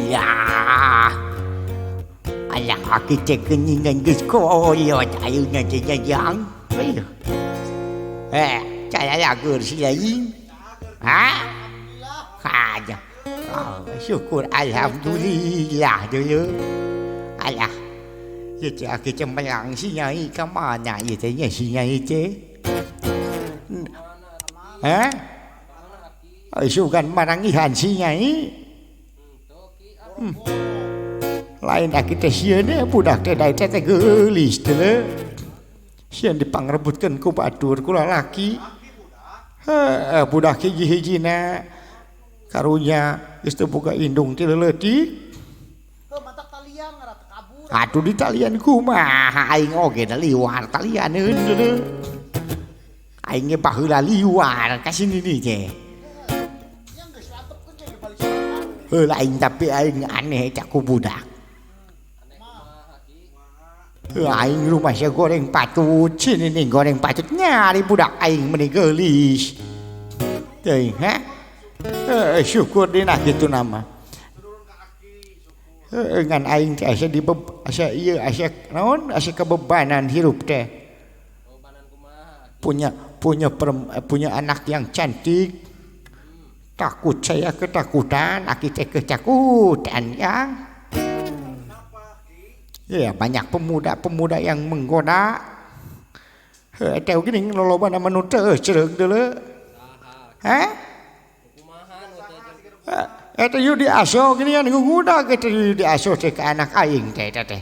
ya alah kita keningan geus koyot ayeuna teh jajang saya lagur si lain aja syukur alhamdulillah dulu alah kita melang si nyai ke mana itanya si nyai teh sugan marangihan si nyai lain kita sieun budak teh dae teh geulis teh sieun dipangrebutkeun ku batur ku lalaki budak hiji-hijina karunya geus teu boga indung ti leutik matak talian ngarat kabur atuh di talian kumaha aing oge da liwar talianeun deuleu aing ge baheula liwar ka sini deui teh lain tapi aing aneh cak ku budak aing rumah saya goreng patut sini nih goreng patut nyari budak aing meni geulis teh syukur dina kitu nama ngan aing teh asa asa naon asa kebebanan hirup teh punya anak yang cantik takut saya ketakutan aki teh ketakutan ya banyak pemuda yang menggoda teh gini lolobana manu teu cereug deuleu eta yu diaso gini kan ngudak eta yu diaso teh ke anak aing teh teh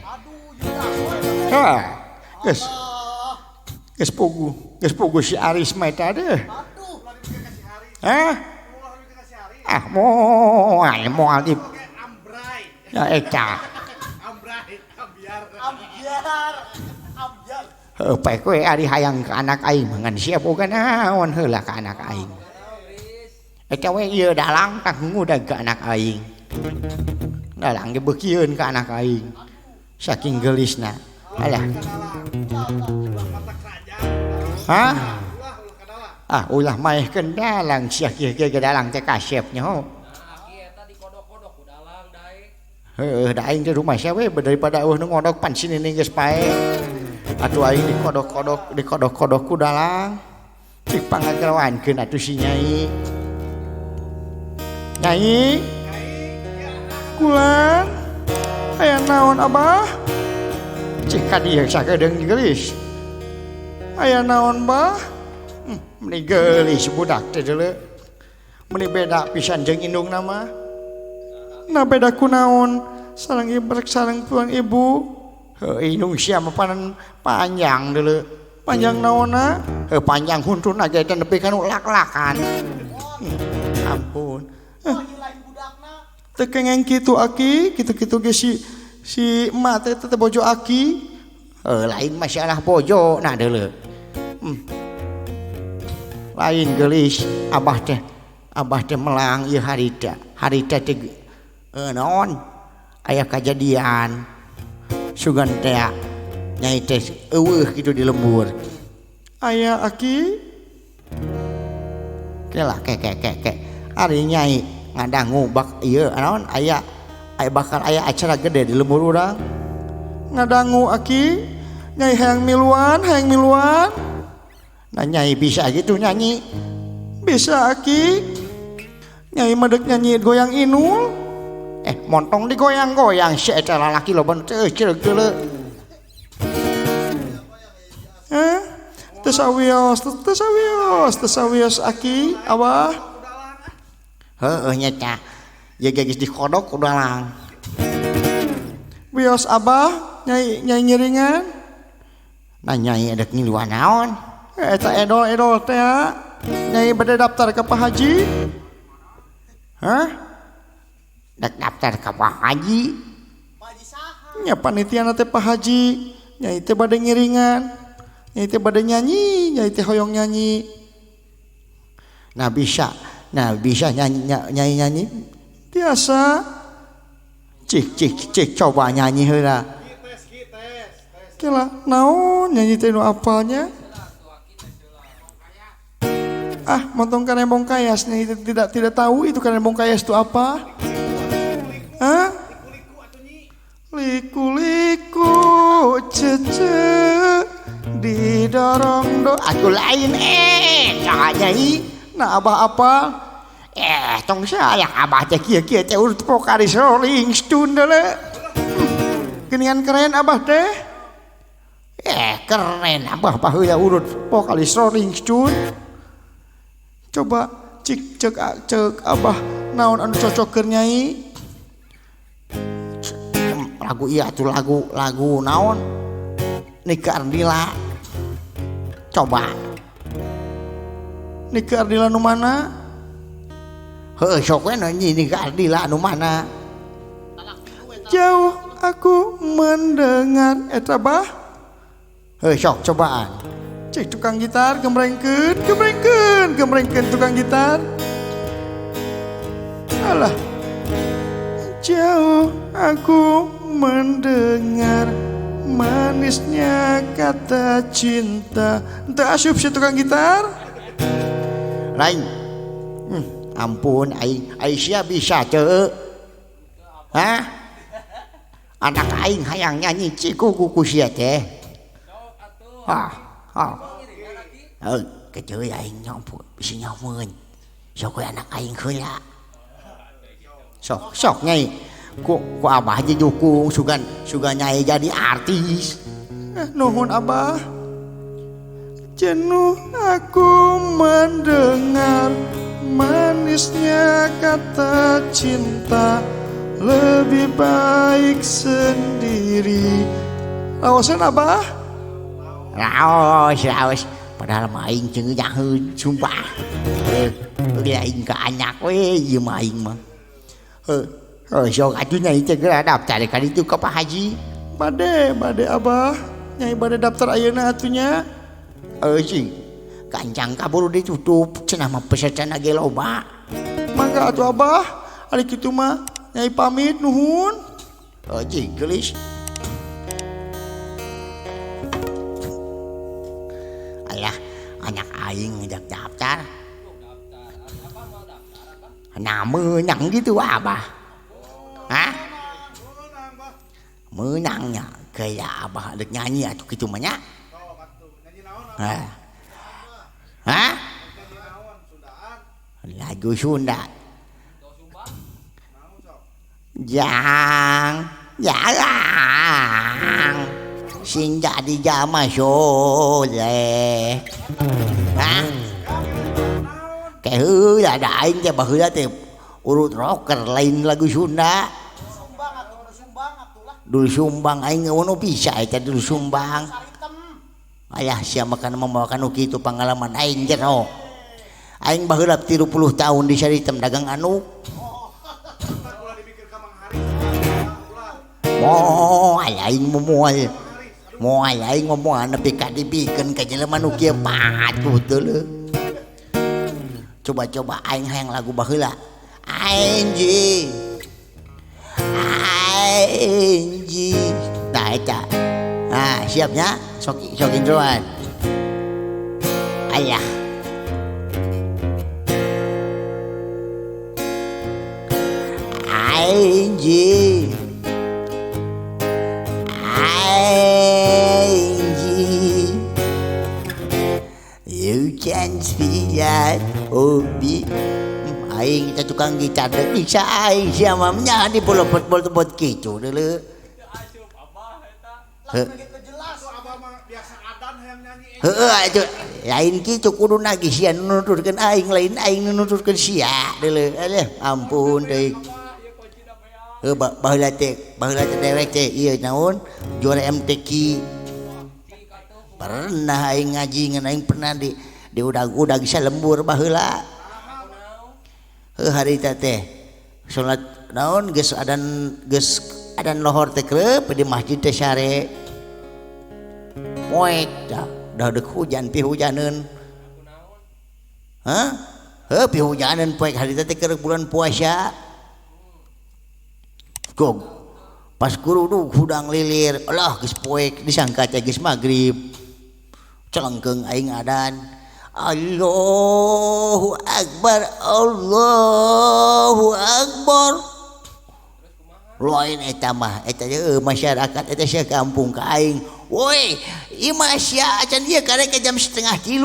geus pugu si Aris mah eta deh moal di ya eta Baik kowe ari hayang ke anak aing ngan siap boga naon heula ka anak aing. Eta we ieu dalang tak ngudag ka anak aing. Dalang ge beukieun ka anak aing. Saking geulisna. Alah. Ulah maehkeun dalang sia kieu ge dalang teh kasep nyaho. Da aing di rumah sia we daripada nu ngodog pan sini geus pae. Atuh aing dikodok-kodok ku dalang. Cik pangagrawankeun atuh si nyai. Nyai. Kulan. Aya naon Abah? Cik ka dieu sakedeung geulis. Aya naon Bah? Meni geulis budak teh deuleu. Meni beda pisan jeung indungna mah. Na beda kunaon sareng ibu sareng tuang ibu indung sia mah panjang deuleu panjang naonna panjang huntuna ge teh nepi ka nu lak-lakan ampun teu kengeng kitu aki kitu-kitu ge si emak teh bojo aki lain masalah bojo nah deuleu lain geulis abah teh melang ieu harita teh naon aya kejadian sugan teh nyai teh eueuh kitu di lembur aya aki kelah ke ari nyai ngadangu bak ieu naon aya bakal aya acara gede di lembur urang ngadangu aki nyai hayang miluan nah nyai bisa gitu nyanyi bisa aki nyai medek nyanyi goyang inul montong digoyang-goyang si eta lalaki loba teu ceureuh deuleu. Tesawios aki Abah. Heueuh nya tah. Ya geus dikodok ku dalang. Wios Abah nyai ngiringan. Nah nyai edek ngiluan naon? Eta edol teh nyai bade daftar ka Pak Haji. Dak daftar ka Pak Haji. Nya panitia teh Pak Haji, nyai teh bade ngiringan, nyai teh bade nyanyi, nyai teh hoyong nyanyi. Nah bisa nyanyi. Biasa. Cik coba nyanyi heula. Kela naon nyanyi teh nu apalnya? Montong karembong kayas nyai tidak tahu itu karembong kayas itu apa? liku-liku cece didorong aku lain nyai nah abah apa tong sayang abah teh kieu teh urut vokalis Rolling Stone deuleu geningan keren abah teh keren abah baheula urut vokalis Rolling Stone coba cek abah naon anu cocok keur nyai lagu iya tuh lagu naon Nike Ardila coba Nike Ardila nu mana heuh sok we nyanyi Nike Ardila nu mana jauh aku mendengar eta bah heuh sok cobaan cek tukang gitar gembrengkeun tukang gitar alah jauh aku mendengar manisnya kata cinta entah asup si tukang gitar lain ampun Aisyah bisa ceu hah anak aing hayang nyanyi ciku kuku sia teh keceuy aing nyampun bisi nyamun sok anak aing heula sok nyai ku abah aja dukung sugan nyai jadi artis nuhun abah jenuh aku mendengar manisnya kata cinta lebih baik sendiri lawasan abah laos padahal maing jeung nyaheun sumpah dia aing ka anyak we ieu maing mah sok atuh nyai teh geura daftar ka ditu ka Pak Haji bade abah nyai bade daftar ayeuna atuh nya cing kancang kaburu ditutup cenah mah pesertana ge loba mangga atuh abah ari kitu mah nyai pamit nuhun cing geulis ayah anak aing ngajak daftar menang gitu abah hah menangnya kayak abah dek nyanyi atau gitu mah nya hah lagu Sunda jang sing jadi jama soleh hah kayak heula ada aing teh baheula teh urut rocker lain lagu Sunda dulu sumbang aing ngono bisa eta dulu sumbang ayah sia makan membawakan kitu pengalaman aing jero aing baheula 30 tahun di Saritem dagang anu moal aing moal nepi ka dibikeun ka jelema nu kieu patuh teu coba aing hayang lagu baheula Anji nah eta nah siapnya sok indroan ayah Anji you can see that obi aing kita tukang gitar deh bisa aing siapa menyanyi bolot kicu dulu itu lain kicu kudu nagih sia nuturkeun aing lain aing nuturkeun sia dulu ampun deui baheula teh dewek teh ieu naon juara MTQ pernah aing ngaji ngan aing pernah di udag bisa lembur baheula hari teh salat naon geus adan lohor teh kreup di masjid teh sare poek dah deuk hujan pi hujaneun pi hujaneun poek hari teh keur bulan puasa gog pas kurudu hudang lilir Allah geus poek disangka teh geus magrib celengkeung aing adan Allahu Akbar lain eta mah eta masyarakat eta sia kampung ka aing woi imah sia acan dia karek ke jam 2:30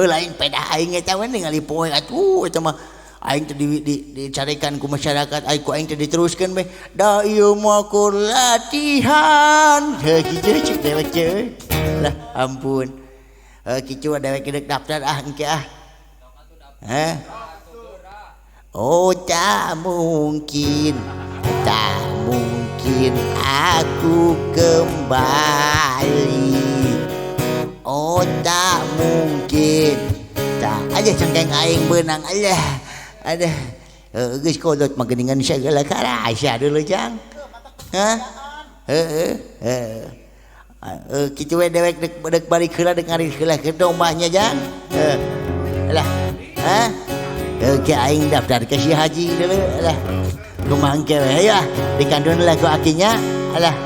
lain pedah aing eta we ningali poe atuh eta mah aing teh dicarikan ku masyarakat aing ku aing teh diteruskeun be da ieu mah kur latihan kieu cek dewek ceuy lah ampun kicu dewek deuk daftar engke oh tak mungkin aku kembali oh tak mungkin tak aja cengkeng aing benang aja ada geus kolot mah geuningan segala karasa dulu jang kitu we dewek deuk balik heula deuk ngarit heula ke domahnya jang lah ke aing daftar ke si haji dulu lah kumangke we ya dikandung lagu akinya alah